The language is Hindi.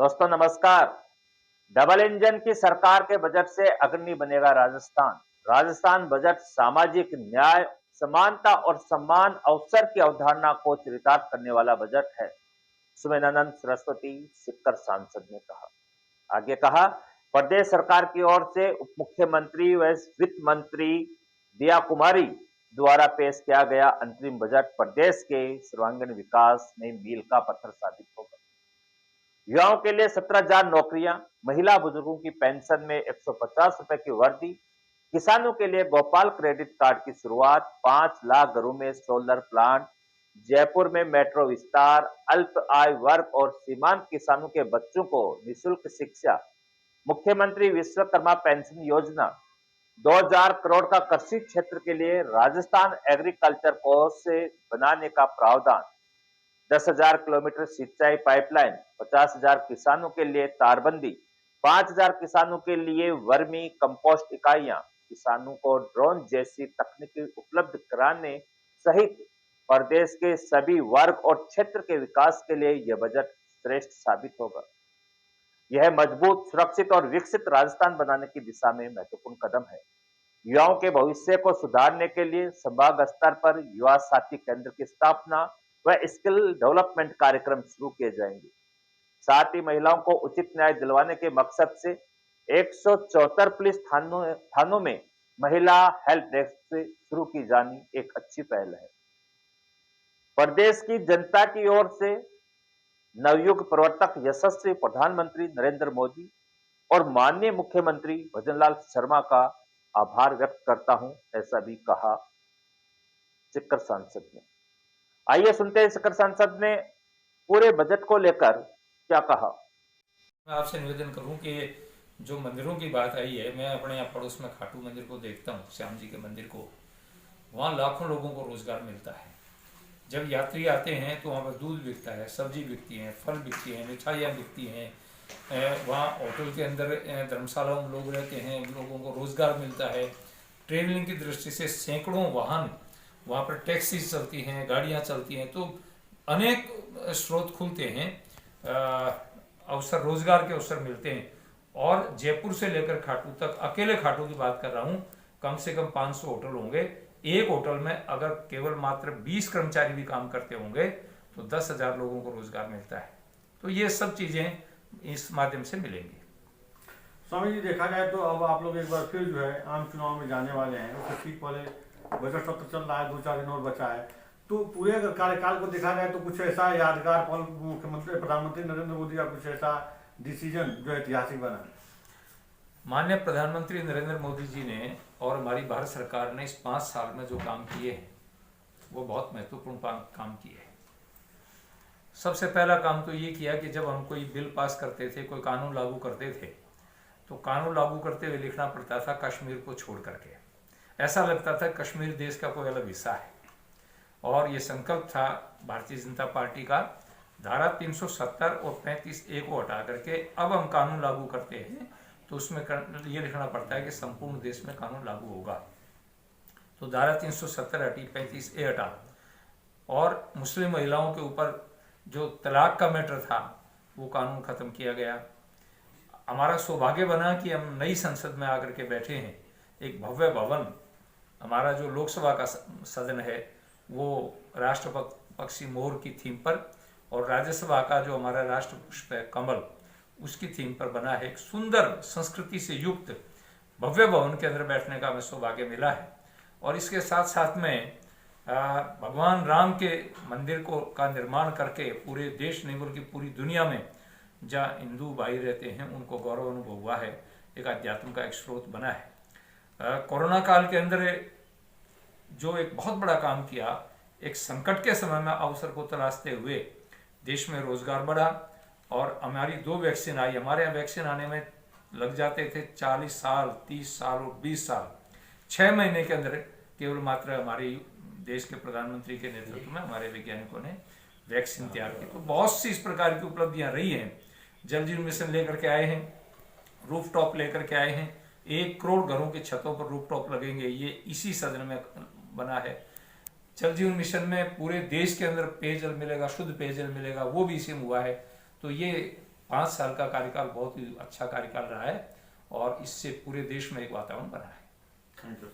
दोस्तों नमस्कार। डबल इंजन की सरकार के बजट से अग्रणी बनेगा राजस्थान। राजस्थान बजट सामाजिक न्याय, समानता और समान अवसर की अवधारणा को चरितार्थ करने वाला बजट है, सुमेधानंद सरस्वती सिक्कर सांसद ने कहा। आगे कहा, प्रदेश सरकार की ओर से उप मुख्यमंत्री व वित्त मंत्री दिया कुमारी द्वारा पेश किया गया अंतरिम बजट प्रदेश के सर्वांगीण विकास में मील का पत्थर साबित होगा। युवाओं के लिए 17,000 नौकरियां, महिला बुजुर्गों की पेंशन में 150 रुपए की वृद्धि, किसानों के लिए गोपाल क्रेडिट कार्ड की शुरुआत, 5 लाख घरों में सोलर प्लांट, जयपुर में मेट्रो विस्तार, अल्प आय वर्ग और सीमांत किसानों के बच्चों को निःशुल्क शिक्षा, मुख्यमंत्री विश्वकर्मा पेंशन योजना, 2,000 करोड़ का कृषि क्षेत्र के लिए राजस्थान एग्रीकल्चर कोष से बनाने का प्रावधान, 10,000 किलोमीटर सिंचाई पाइपलाइन, 50,000 किसानों के लिए तारबंदी, 5,000 किसानों के लिए वर्मी कंपोस्ट इकाइयां, किसानों को ड्रोन जैसी तकनीकी उपलब्ध कराने सहित प्रदेश के सभी वर्ग और क्षेत्र के विकास के लिए यह बजट श्रेष्ठ साबित होगा। यह मजबूत, सुरक्षित और विकसित राजस्थान बनाने की दिशा में महत्वपूर्ण कदम है। युवाओं के भविष्य को सुधारने के लिए संभाग स्तर पर युवा साथी केंद्र की स्थापना व स्किल डेवलपमेंट कार्यक्रम शुरू किए जाएंगे। साथ ही महिलाओं को उचित न्याय दिलवाने के मकसद से 174 पुलिस थानों में महिला हेल्प डेस्क से शुरू की जानी एक अच्छी पहल है। प्रदेश की जनता की ओर से नवयुग प्रवर्तक यशस्वी प्रधानमंत्री नरेंद्र मोदी और माननीय मुख्यमंत्री भजनलाल शर्मा का आभार व्यक्त करता हूं, ऐसा भी कहा सिक्कर सांसद ने। आइए सुनते हैं सिक्कर सांसद ने पूरे बजट को लेकर क्या कहा। मैं आपसे निवेदन करूं कि जो मंदिरों की बात आई है, मैं अपने यहाँ पड़ोस में खाटू मंदिर को देखता हूँ, श्याम जी के मंदिर को। वहाँ लाखों लोगों को रोजगार मिलता है। जब यात्री आते हैं तो वहाँ पर दूध बिकता है, सब्जी बिकती है, फल बिकती हैं, मिठाइयाँ बिकती हैं। वहाँ होटल के अंदर धर्मशालाओं में लोग रहते हैं, लोगों को रोजगार मिलता है। ट्रेवलिंग की दृष्टि से सैकड़ों वाहन वहाँ पर टैक्सी चलती हैं, गाड़ियाँ चलती हैं, तो अनेक स्रोत खुलते हैं, अवसर, रोजगार के अवसर मिलते हैं। और जयपुर से लेकर खाटू तक, अकेले खाटू की बात कर रहा हूँ, कम से कम 500 होटल होंगे। एक होटल में अगर केवल मात्र 20 कर्मचारी भी काम करते होंगे तो 10,000 लोगों को रोजगार मिलता है। तो ये सब चीजें इस माध्यम से मिलेंगी। स्वामी जी, देखा जाए तो अब आप लोग एक बार फिर जो है आम चुनाव में जाने वाले हैं। उससे ठीक पहले बजट सत्र चल रहा है, 2-4 दिन और बचा है। तो पूरे अगर कार्यकाल को देखा जाए तो कुछ ऐसा यादगार पल मुख्यमंत्री प्रधानमंत्री नरेंद्र मोदी का कुछ ऐसा डिसीजन जो ऐतिहासिक बना? माननीय प्रधानमंत्री नरेंद्र मोदी जी ने और हमारी भारत सरकार ने इस 5 साल में जो काम किए हैं वो बहुत महत्वपूर्ण काम किए हैं। सबसे पहला काम तो ये किया कि जब हम कोई बिल पास करते थे, कोई कानून लागू करते थे, तो कानून लागू करते हुए लिखना पड़ता था कश्मीर को छोड़ करके। ऐसा लगता था कश्मीर देश का कोई अलग हिस्सा है। और ये संकल्प था भारतीय जनता पार्टी का, धारा 370 और 35A को हटा करके अब हम कानून लागू करते हैं तो उसमें ये लिखना पड़ता है कि संपूर्ण देश में कानून लागू होगा। तो धारा 370 हटी, 35A हटा। और मुस्लिम महिलाओं के ऊपर जो तलाक का मैटर था वो कानून खत्म किया गया। हमारा सौभाग्य बना कि हम नई संसद में आकर के बैठे हैं। एक भव्य भवन, हमारा जो लोकसभा का सदन है वो राष्ट्रपक्षी मोर की थीम पर, और राज्यसभा का जो हमारा राष्ट्र पुष्प है कमल, उसकी थीम पर बना है। एक सुंदर संस्कृति से युक्त भव्य भवन के अंदर बैठने का हमें सौभाग्य मिला है। और इसके साथ साथ में भगवान राम के मंदिर का निर्माण करके पूरे देश नहीं बल्कि पूरी दुनिया में जहाँ हिंदू भाई रहते हैं उनको गौरव अनुभव हुआ है, एक अध्यात्म का एक स्रोत बना है। कोरोना काल के अंदर जो एक बहुत बड़ा काम किया, एक संकट के समय में अवसर को तलाशते हुए देश में रोजगार बढ़ा। और हमारी 2 वैक्सीन आई। हमारे यहाँ वैक्सीन आने में लग जाते थे 40 साल, 30 साल और 20 साल। 6 महीने के अंदर केवल मात्र हमारे देश के प्रधानमंत्री के नेतृत्व में हमारे वैज्ञानिकों ने वैक्सीन तैयार की। तो बहुत सी इस प्रकार की उपलब्धियां रही हैं। जल जीवन मिशन लेकर के आए हैं, रूफटॉप लेकर के आए हैं, 1 करोड़ घरों की छतों पर रूफटॉप लगेंगे, ये इसी सदन में बना है। जल जीवन मिशन में पूरे देश के अंदर पेयजल मिलेगा, शुद्ध पेयजल मिलेगा, वो भी इसी में हुआ है। तो ये 5 साल का कार्यकाल बहुत ही अच्छा कार्यकाल रहा है और इससे पूरे देश में एक वातावरण बना है। Thank you.